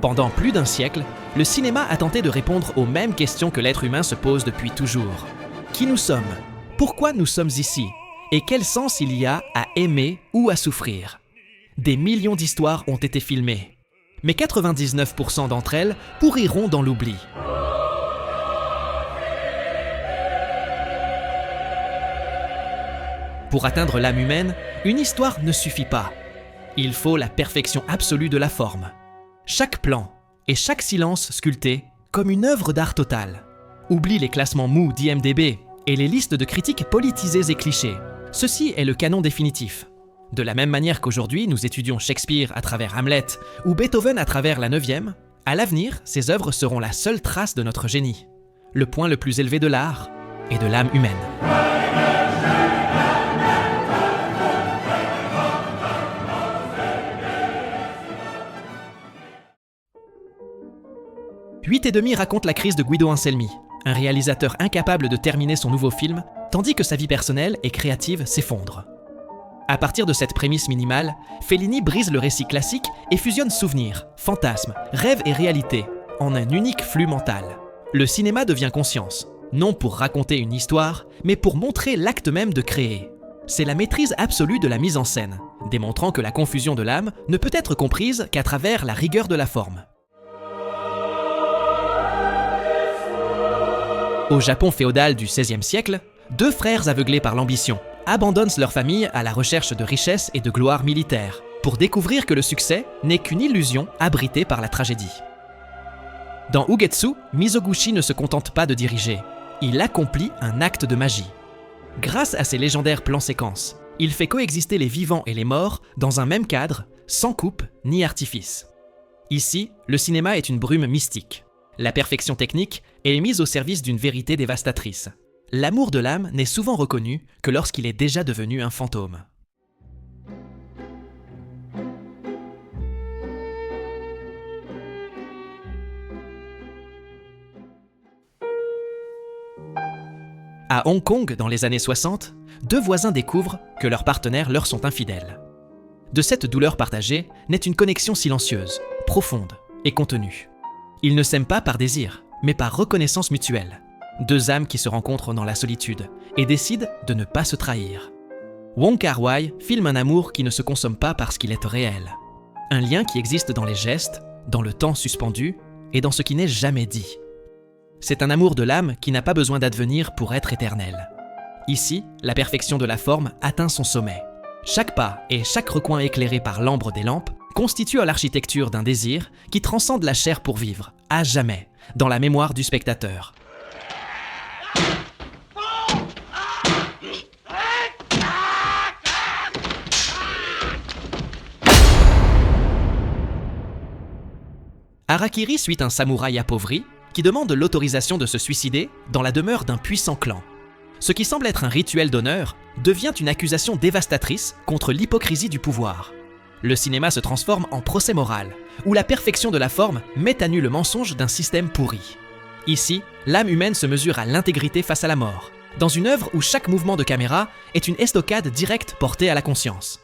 Pendant plus d'un siècle, le cinéma a tenté de répondre aux mêmes questions que l'être humain se pose depuis toujours. Qui nous sommes? Pourquoi nous sommes ici? Et quel sens il y a à aimer ou à souffrir? Des millions d'histoires ont été filmées, mais 99% d'entre elles pourriront dans l'oubli. Pour atteindre l'âme humaine, une histoire ne suffit pas. Il faut la perfection absolue de la forme. Chaque plan et chaque silence sculpté comme une œuvre d'art totale. Oublie les classements mous d'IMDb et les listes de critiques politisées et clichés. Ceci est le canon définitif. De la même manière qu'aujourd'hui nous étudions Shakespeare à travers Hamlet ou Beethoven à travers la 9e, à l'avenir, ces œuvres seront la seule trace de notre génie. Le point le plus élevé de l'art et de l'âme humaine. « 8,5 » raconte la crise de Guido Anselmi, un réalisateur incapable de terminer son nouveau film, tandis que sa vie personnelle et créative s'effondre. À partir de cette prémisse minimale, Fellini brise le récit classique et fusionne souvenirs, fantasmes, rêves et réalité en un unique flux mental. Le cinéma devient conscience, non pour raconter une histoire, mais pour montrer l'acte même de créer. C'est la maîtrise absolue de la mise en scène, démontrant que la confusion de l'âme ne peut être comprise qu'à travers la rigueur de la forme. Au Japon féodal du XVIe siècle, deux frères aveuglés par l'ambition abandonnent leur famille à la recherche de richesses et de gloire militaire, pour découvrir que le succès n'est qu'une illusion abritée par la tragédie. Dans Ugetsu, Mizoguchi ne se contente pas de diriger, il accomplit un acte de magie. Grâce à ses légendaires plans-séquences, il fait coexister les vivants et les morts dans un même cadre, sans coupe ni artifice. Ici, le cinéma est une brume mystique. La perfection technique est mise au service d'une vérité dévastatrice. L'amour de l'âme n'est souvent reconnu que lorsqu'il est déjà devenu un fantôme. À Hong Kong, dans les années 60, deux voisins découvrent que leurs partenaires leur sont infidèles. De cette douleur partagée naît une connexion silencieuse, profonde et contenue. Ils ne s'aiment pas par désir, mais par reconnaissance mutuelle. Deux âmes qui se rencontrent dans la solitude et décident de ne pas se trahir. Wong Kar-wai filme un amour qui ne se consomme pas parce qu'il est réel. Un lien qui existe dans les gestes, dans le temps suspendu et dans ce qui n'est jamais dit. C'est un amour de l'âme qui n'a pas besoin d'advenir pour être éternel. Ici, la perfection de la forme atteint son sommet. Chaque pas et chaque recoin éclairé par l'ambre des lampes constitue l'architecture d'un désir qui transcende la chair pour vivre, à jamais, dans la mémoire du spectateur. Harakiri suit un samouraï appauvri qui demande l'autorisation de se suicider dans la demeure d'un puissant clan. Ce qui semble être un rituel d'honneur devient une accusation dévastatrice contre l'hypocrisie du pouvoir. Le cinéma se transforme en procès moral, où la perfection de la forme met à nu le mensonge d'un système pourri. Ici, l'âme humaine se mesure à l'intégrité face à la mort, dans une œuvre où chaque mouvement de caméra est une estocade directe portée à la conscience.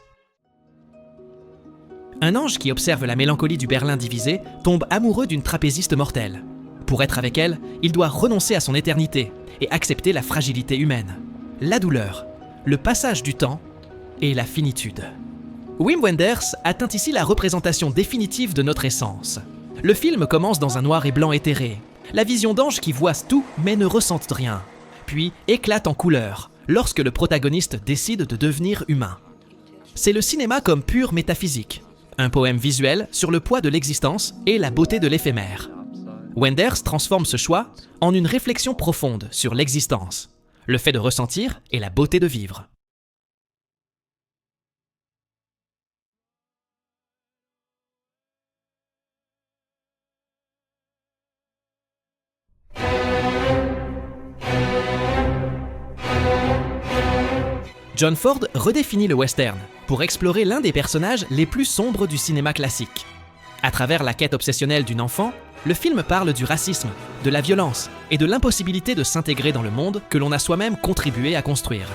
Un ange qui observe la mélancolie du Berlin divisé tombe amoureux d'une trapéziste mortelle. Pour être avec elle, il doit renoncer à son éternité et accepter la fragilité humaine, la douleur, le passage du temps et la finitude. Wim Wenders atteint ici la représentation définitive de notre essence. Le film commence dans un noir et blanc éthéré, la vision d'ange qui voit tout mais ne ressent rien, puis éclate en couleurs lorsque le protagoniste décide de devenir humain. C'est le cinéma comme pure métaphysique, un poème visuel sur le poids de l'existence et la beauté de l'éphémère. Wenders transforme ce choix en une réflexion profonde sur l'existence, le fait de ressentir et la beauté de vivre. John Ford redéfinit le western pour explorer l'un des personnages les plus sombres du cinéma classique. À travers la quête obsessionnelle d'une enfant, le film parle du racisme, de la violence et de l'impossibilité de s'intégrer dans le monde que l'on a soi-même contribué à construire.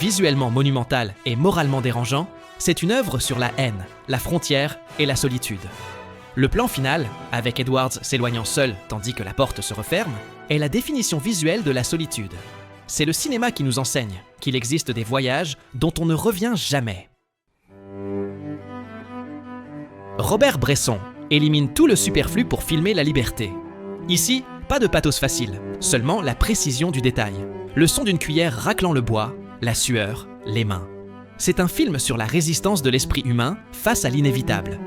Visuellement monumental et moralement dérangeant, c'est une œuvre sur la haine, la frontière et la solitude. Le plan final, avec Edwards s'éloignant seul tandis que la porte se referme, est la définition visuelle de la solitude. C'est le cinéma qui nous enseigne qu'il existe des voyages dont on ne revient jamais. Robert Bresson élimine tout le superflu pour filmer la liberté. Ici, pas de pathos facile, seulement la précision du détail. Le son d'une cuillère raclant le bois, la sueur, les mains. C'est un film sur la résistance de l'esprit humain face à l'inévitable.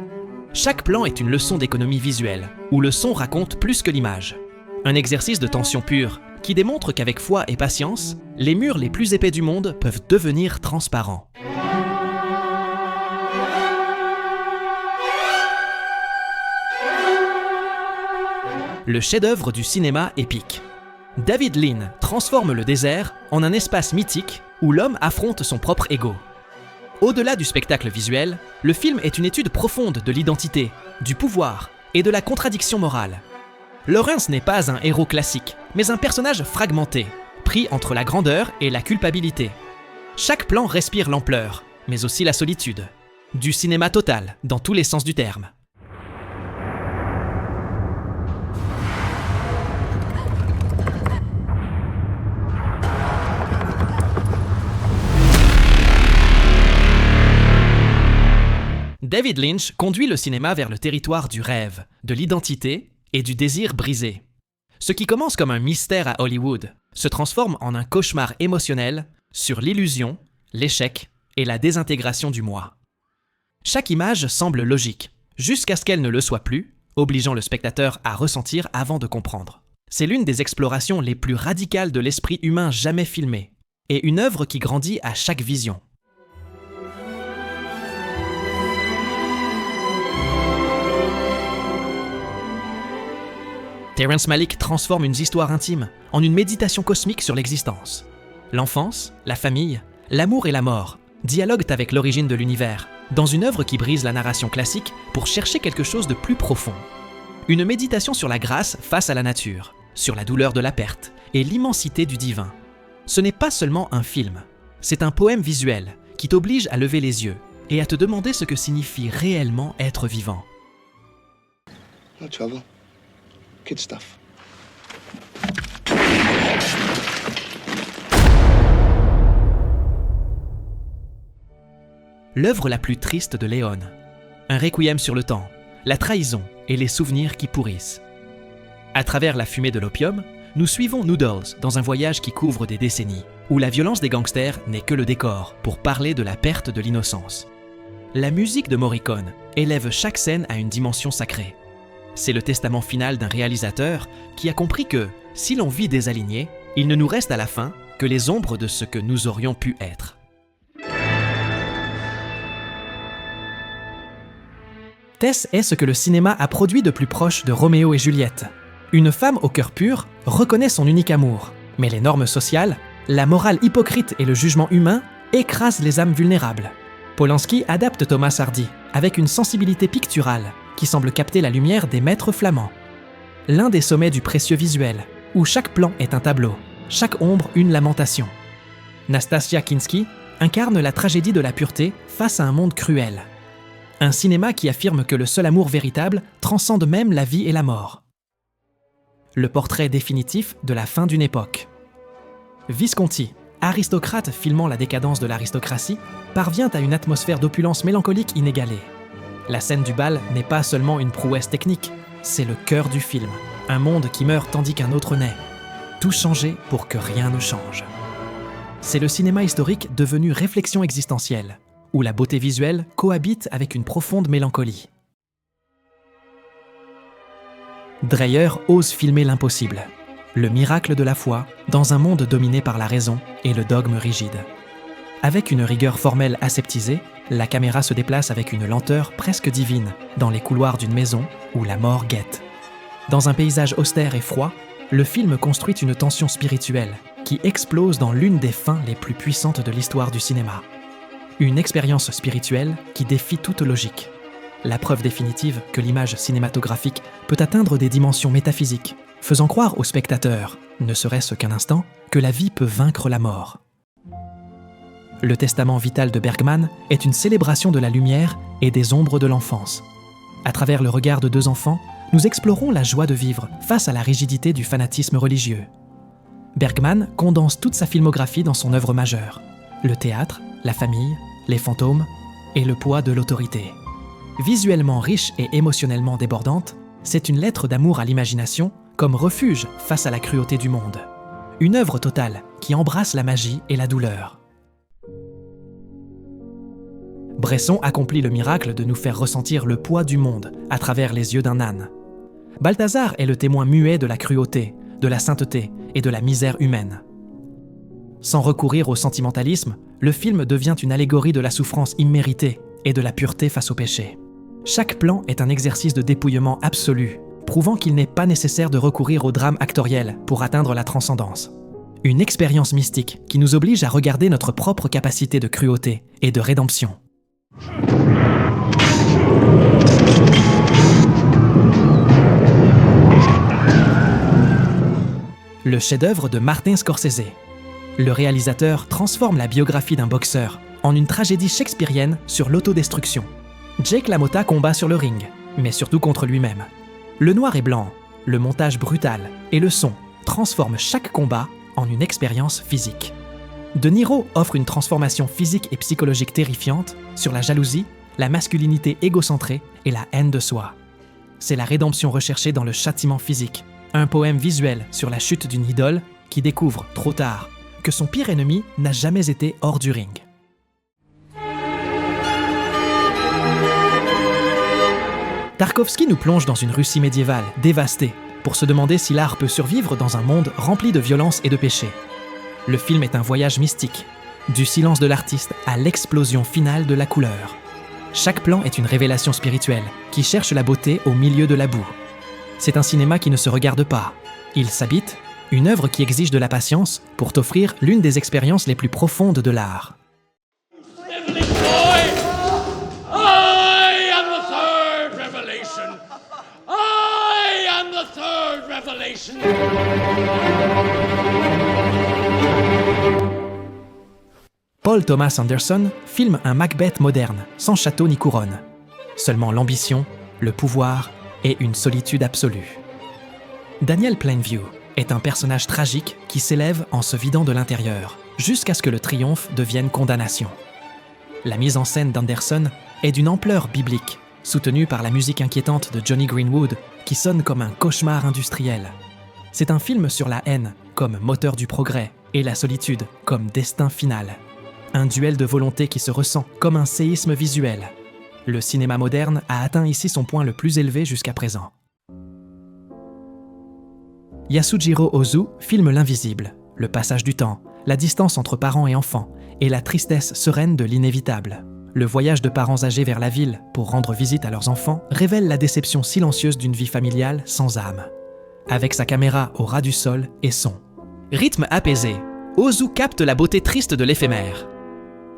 Chaque plan est une leçon d'économie visuelle, où le son raconte plus que l'image. Un exercice de tension pure, qui démontre qu'avec foi et patience, les murs les plus épais du monde peuvent devenir transparents. Le chef-d'œuvre du cinéma épique. David Lean transforme le désert en un espace mythique où l'homme affronte son propre ego. Au-delà du spectacle visuel, le film est une étude profonde de l'identité, du pouvoir et de la contradiction morale. Lawrence n'est pas un héros classique, mais un personnage fragmenté, pris entre la grandeur et la culpabilité. Chaque plan respire l'ampleur, mais aussi la solitude. Du cinéma total, dans tous les sens du terme. David Lynch conduit le cinéma vers le territoire du rêve, de l'identité et du désir brisé. Ce qui commence comme un mystère à Hollywood se transforme en un cauchemar émotionnel sur l'illusion, l'échec et la désintégration du moi. Chaque image semble logique, jusqu'à ce qu'elle ne le soit plus, obligeant le spectateur à ressentir avant de comprendre. C'est l'une des explorations les plus radicales de l'esprit humain jamais filmée, et une œuvre qui grandit à chaque vision. Terrence Malick transforme une histoire intime en une méditation cosmique sur l'existence. L'enfance, la famille, l'amour et la mort dialoguent avec l'origine de l'univers, dans une œuvre qui brise la narration classique pour chercher quelque chose de plus profond. Une méditation sur la grâce face à la nature, sur la douleur de la perte et l'immensité du divin. Ce n'est pas seulement un film, c'est un poème visuel qui t'oblige à lever les yeux et à te demander ce que signifie réellement être vivant. No trouble. Kid stuff. L'œuvre la plus triste de Léon. Un requiem sur le temps, la trahison et les souvenirs qui pourrissent. À travers la fumée de l'opium, nous suivons Noodles dans un voyage qui couvre des décennies, où la violence des gangsters n'est que le décor pour parler de la perte de l'innocence. La musique de Morricone élève chaque scène à une dimension sacrée. C'est le testament final d'un réalisateur qui a compris que, si l'on vit désaligné, il ne nous reste à la fin que les ombres de ce que nous aurions pu être. Tess est ce que le cinéma a produit de plus proche de Roméo et Juliette. Une femme au cœur pur reconnaît son unique amour, mais les normes sociales, la morale hypocrite et le jugement humain écrasent les âmes vulnérables. Polanski adapte Thomas Hardy avec une sensibilité picturale qui semble capter la lumière des maîtres flamands. L'un des sommets du précieux visuel, où chaque plan est un tableau, chaque ombre une lamentation. Nastasia Kinski incarne la tragédie de la pureté face à un monde cruel. Un cinéma qui affirme que le seul amour véritable transcende même la vie et la mort. Le portrait définitif de la fin d'une époque. Visconti, aristocrate filmant la décadence de l'aristocratie, parvient à une atmosphère d'opulence mélancolique inégalée. La scène du bal n'est pas seulement une prouesse technique, c'est le cœur du film. Un monde qui meurt tandis qu'un autre naît. Tout changer pour que rien ne change. C'est le cinéma historique devenu réflexion existentielle, où la beauté visuelle cohabite avec une profonde mélancolie. Dreyer ose filmer l'impossible, le miracle de la foi dans un monde dominé par la raison et le dogme rigide. Avec une rigueur formelle aseptisée, la caméra se déplace avec une lenteur presque divine dans les couloirs d'une maison où la mort guette. Dans un paysage austère et froid, le film construit une tension spirituelle qui explose dans l'une des fins les plus puissantes de l'histoire du cinéma. Une expérience spirituelle qui défie toute logique. La preuve définitive que l'image cinématographique peut atteindre des dimensions métaphysiques, faisant croire au spectateur, ne serait-ce qu'un instant, que la vie peut vaincre la mort. Le testament vital de Bergman est une célébration de la lumière et des ombres de l'enfance. À travers le regard de deux enfants, nous explorons la joie de vivre face à la rigidité du fanatisme religieux. Bergman condense toute sa filmographie dans son œuvre majeure, le théâtre, la famille, les fantômes et le poids de l'autorité. Visuellement riche et émotionnellement débordante, c'est une lettre d'amour à l'imagination comme refuge face à la cruauté du monde. Une œuvre totale qui embrasse la magie et la douleur. Bresson accomplit le miracle de nous faire ressentir le poids du monde à travers les yeux d'un âne. Balthazar est le témoin muet de la cruauté, de la sainteté et de la misère humaine. Sans recourir au sentimentalisme, le film devient une allégorie de la souffrance imméritée et de la pureté face au péché. Chaque plan est un exercice de dépouillement absolu, prouvant qu'il n'est pas nécessaire de recourir au drame actoriel pour atteindre la transcendance. Une expérience mystique qui nous oblige à regarder notre propre capacité de cruauté et de rédemption. Le chef-d'œuvre de Martin Scorsese. Le réalisateur transforme la biographie d'un boxeur en une tragédie shakespearienne sur l'autodestruction. Jake LaMotta combat sur le ring, mais surtout contre lui-même. Le noir et blanc, le montage brutal et le son transforment chaque combat en une expérience physique. De Niro offre une transformation physique et psychologique terrifiante sur la jalousie, la masculinité égocentrée et la haine de soi. C'est la rédemption recherchée dans le châtiment physique, un poème visuel sur la chute d'une idole qui découvre, trop tard, que son pire ennemi n'a jamais été hors du ring. Tarkovsky nous plonge dans une Russie médiévale, dévastée, pour se demander si l'art peut survivre dans un monde rempli de violence et de péché. Le film est un voyage mystique, du silence de l'artiste à l'explosion finale de la couleur. Chaque plan est une révélation spirituelle qui cherche la beauté au milieu de la boue. C'est un cinéma qui ne se regarde pas, il s'habite, une œuvre qui exige de la patience pour t'offrir l'une des expériences les plus profondes de l'art. Paul Thomas Anderson filme un Macbeth moderne, sans château ni couronne. Seulement l'ambition, le pouvoir et une solitude absolue. Daniel Plainview est un personnage tragique qui s'élève en se vidant de l'intérieur, jusqu'à ce que le triomphe devienne condamnation. La mise en scène d'Anderson est d'une ampleur biblique, soutenue par la musique inquiétante de Johnny Greenwood, qui sonne comme un cauchemar industriel. C'est un film sur la haine comme moteur du progrès et la solitude comme destin final. Un duel de volonté qui se ressent comme un séisme visuel. Le cinéma moderne a atteint ici son point le plus élevé jusqu'à présent. Yasujiro Ozu filme l'invisible, le passage du temps, la distance entre parents et enfants et la tristesse sereine de l'inévitable. Le voyage de parents âgés vers la ville pour rendre visite à leurs enfants révèle la déception silencieuse d'une vie familiale sans âme. Avec sa caméra au ras du sol et son. Rythme apaisé, Ozu capte la beauté triste de l'éphémère.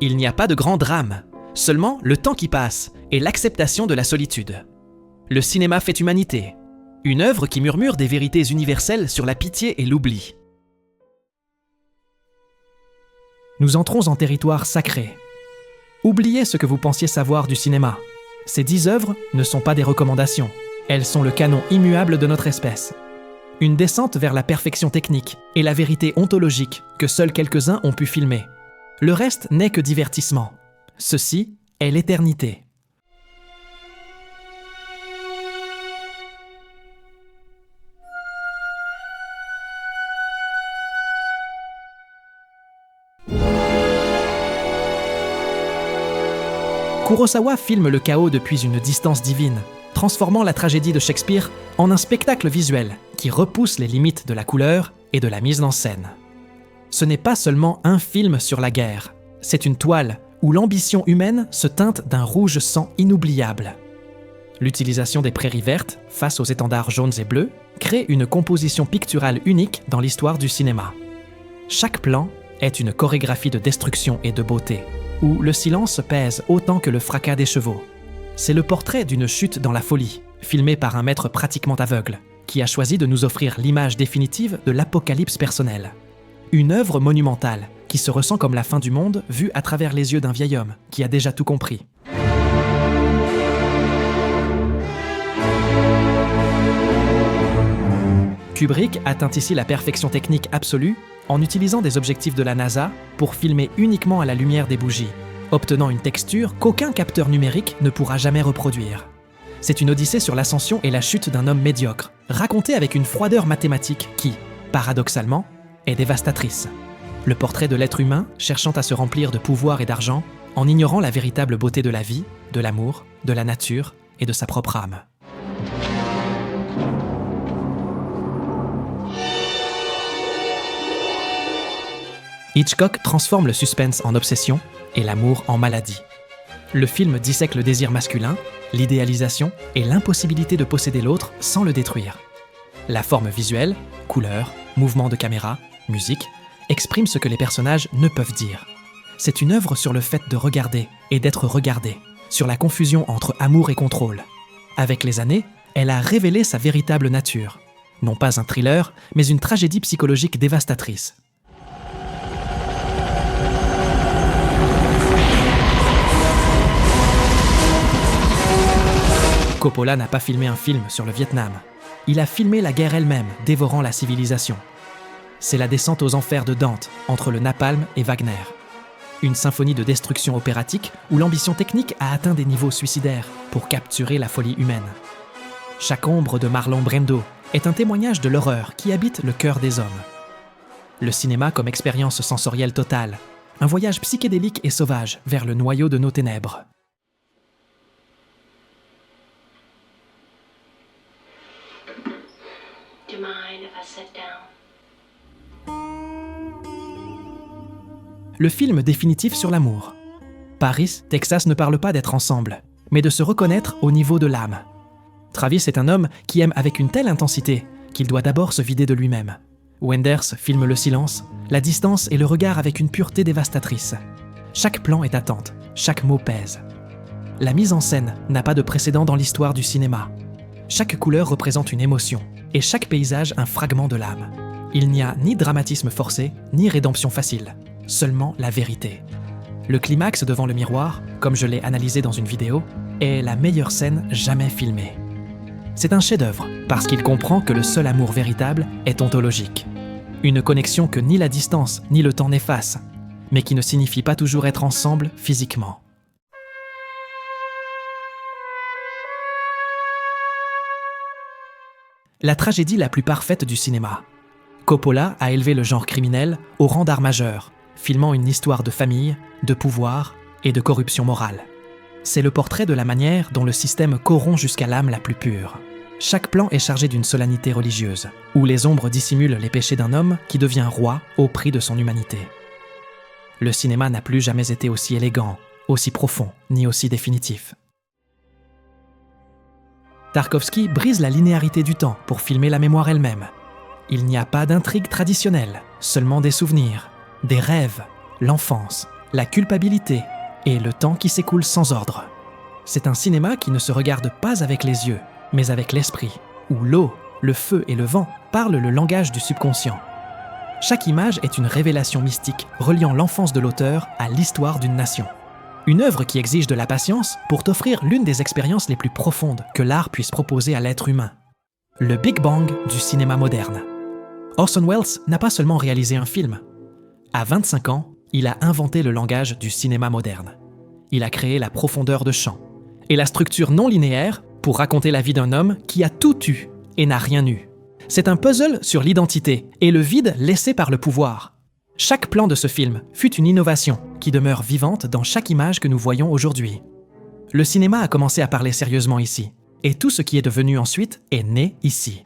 Il n'y a pas de grand drame, seulement le temps qui passe et l'acceptation de la solitude. Le cinéma fait humanité, une œuvre qui murmure des vérités universelles sur la pitié et l'oubli. Nous entrons en territoire sacré. Oubliez ce que vous pensiez savoir du cinéma. Ces 10 œuvres ne sont pas des recommandations, elles sont le canon immuable de notre espèce. Une descente vers la perfection technique et la vérité ontologique que seuls quelques-uns ont pu filmer. Le reste n'est que divertissement. Ceci est l'éternité. Kurosawa filme le chaos depuis une distance divine, transformant la tragédie de Shakespeare en un spectacle visuel qui repousse les limites de la couleur et de la mise en scène. Ce n'est pas seulement un film sur la guerre, c'est une toile où l'ambition humaine se teinte d'un rouge sang inoubliable. L'utilisation des prairies vertes face aux étendards jaunes et bleus crée une composition picturale unique dans l'histoire du cinéma. Chaque plan est une chorégraphie de destruction et de beauté, où le silence pèse autant que le fracas des chevaux. C'est le portrait d'une chute dans la folie, filmé par un maître pratiquement aveugle, qui a choisi de nous offrir l'image définitive de l'apocalypse personnelle. Une œuvre monumentale, qui se ressent comme la fin du monde vue à travers les yeux d'un vieil homme qui a déjà tout compris. Kubrick atteint ici la perfection technique absolue en utilisant des objectifs de la NASA pour filmer uniquement à la lumière des bougies, obtenant une texture qu'aucun capteur numérique ne pourra jamais reproduire. C'est une odyssée sur l'ascension et la chute d'un homme médiocre, racontée avec une froideur mathématique qui, paradoxalement, est dévastatrice. Le portrait de l'être humain cherchant à se remplir de pouvoir et d'argent en ignorant la véritable beauté de la vie, de l'amour, de la nature et de sa propre âme. Hitchcock transforme le suspense en obsession et l'amour en maladie. Le film dissèque le désir masculin, l'idéalisation et l'impossibilité de posséder l'autre sans le détruire. La forme visuelle, couleurs, mouvements de caméra, musique, exprime ce que les personnages ne peuvent dire. C'est une œuvre sur le fait de regarder et d'être regardé, sur la confusion entre amour et contrôle. Avec les années, elle a révélé sa véritable nature. Non pas un thriller, mais une tragédie psychologique dévastatrice. Coppola n'a pas filmé un film sur le Vietnam. Il a filmé la guerre elle-même, dévorant la civilisation. C'est la descente aux enfers de Dante, entre le napalm et Wagner. Une symphonie de destruction opératique où l'ambition technique a atteint des niveaux suicidaires pour capturer la folie humaine. Chaque ombre de Marlon Brando est un témoignage de l'horreur qui habite le cœur des hommes. Le cinéma comme expérience sensorielle totale, un voyage psychédélique et sauvage vers le noyau de nos ténèbres. Do you mind if I sit down? Le film définitif sur l'amour. Paris, Texas ne parle pas d'être ensemble, mais de se reconnaître au niveau de l'âme. Travis est un homme qui aime avec une telle intensité qu'il doit d'abord se vider de lui-même. Wenders filme le silence, la distance et le regard avec une pureté dévastatrice. Chaque plan est attente, chaque mot pèse. La mise en scène n'a pas de précédent dans l'histoire du cinéma. Chaque couleur représente une émotion, et chaque paysage un fragment de l'âme. Il n'y a ni dramatisme forcé, ni rédemption facile, seulement la vérité. Le climax devant le miroir, comme je l'ai analysé dans une vidéo, est la meilleure scène jamais filmée. C'est un chef-d'œuvre, parce qu'il comprend que le seul amour véritable est ontologique. Une connexion que ni la distance ni le temps n'effacent, mais qui ne signifie pas toujours être ensemble physiquement. La tragédie la plus parfaite du cinéma. Coppola a élevé le genre criminel au rang d'art majeur, filmant une histoire de famille, de pouvoir et de corruption morale. C'est le portrait de la manière dont le système corrompt jusqu'à l'âme la plus pure. Chaque plan est chargé d'une solennité religieuse, où les ombres dissimulent les péchés d'un homme qui devient roi au prix de son humanité. Le cinéma n'a plus jamais été aussi élégant, aussi profond, ni aussi définitif. Tarkovsky brise la linéarité du temps pour filmer la mémoire elle-même. Il n'y a pas d'intrigue traditionnelle, seulement des souvenirs, des rêves, l'enfance, la culpabilité et le temps qui s'écoule sans ordre. C'est un cinéma qui ne se regarde pas avec les yeux, mais avec l'esprit, où l'eau, le feu et le vent parlent le langage du subconscient. Chaque image est une révélation mystique reliant l'enfance de l'auteur à l'histoire d'une nation. Une œuvre qui exige de la patience pour t'offrir l'une des expériences les plus profondes que l'art puisse proposer à l'être humain. Le Big Bang du cinéma moderne. Orson Welles n'a pas seulement réalisé un film. À 25 ans, il a inventé le langage du cinéma moderne. Il a créé la profondeur de champ et la structure non linéaire pour raconter la vie d'un homme qui a tout eu et n'a rien eu. C'est un puzzle sur l'identité et le vide laissé par le pouvoir. Chaque plan de ce film fut une innovation qui demeure vivante dans chaque image que nous voyons aujourd'hui. Le cinéma a commencé à parler sérieusement ici, et tout ce qui est devenu ensuite est né ici.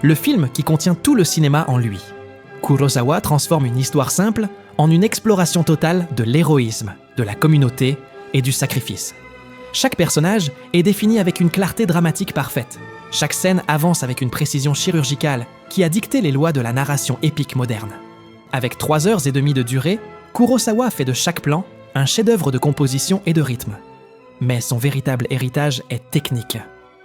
Le film qui contient tout le cinéma en lui. Kurosawa transforme une histoire simple en une exploration totale de l'héroïsme, de la communauté et du sacrifice. Chaque personnage est défini avec une clarté dramatique parfaite. Chaque scène avance avec une précision chirurgicale qui a dicté les lois de la narration épique moderne. Avec 3 heures et demie de durée, Kurosawa fait de chaque plan un chef-d'œuvre de composition et de rythme. Mais son véritable héritage est technique.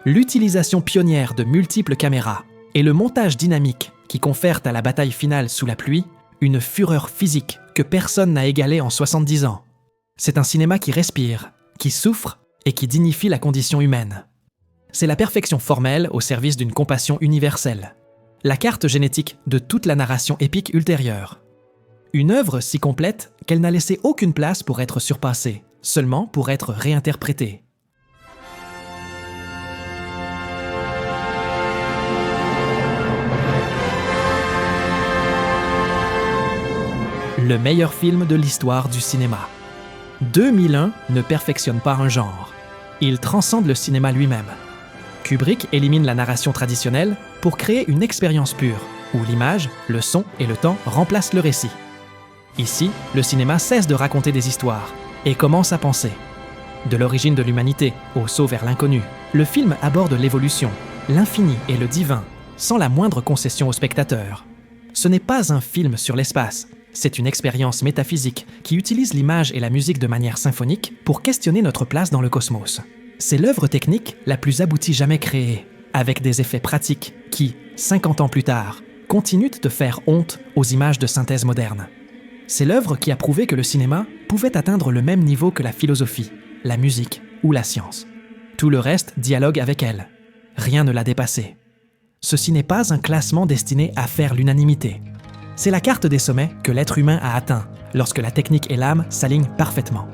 L'utilisation pionnière de multiples caméras et le montage dynamique qui confèrent à la bataille finale sous la pluie une fureur physique que personne n'a égalée en 70 ans. C'est un cinéma qui respire, qui souffre et qui dignifie la condition humaine. C'est la perfection formelle au service d'une compassion universelle. La carte génétique de toute la narration épique ultérieure. Une œuvre si complète qu'elle n'a laissé aucune place pour être surpassée, seulement pour être réinterprétée. Le meilleur film de l'histoire du cinéma. 2001 ne perfectionne pas un genre. Il transcende le cinéma lui-même. Kubrick élimine la narration traditionnelle pour créer une expérience pure, où l'image, le son et le temps remplacent le récit. Ici, le cinéma cesse de raconter des histoires et commence à penser. De l'origine de l'humanité au saut vers l'inconnu, le film aborde l'évolution, l'infini et le divin, sans la moindre concession au spectateur. Ce n'est pas un film sur l'espace, c'est une expérience métaphysique qui utilise l'image et la musique de manière symphonique pour questionner notre place dans le cosmos. C'est l'œuvre technique la plus aboutie jamais créée, avec des effets pratiques qui, 50 ans plus tard, continuent de faire honte aux images de synthèse modernes. C'est l'œuvre qui a prouvé que le cinéma pouvait atteindre le même niveau que la philosophie, la musique ou la science. Tout le reste dialogue avec elle. Rien ne l'a dépassé. Ceci n'est pas un classement destiné à faire l'unanimité. C'est la carte des sommets que l'être humain a atteint lorsque la technique et l'âme s'alignent parfaitement.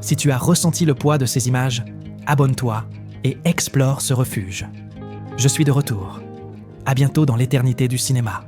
Si tu as ressenti le poids de ces images, abonne-toi et explore ce refuge. Je suis de retour. À bientôt dans l'éternité du cinéma.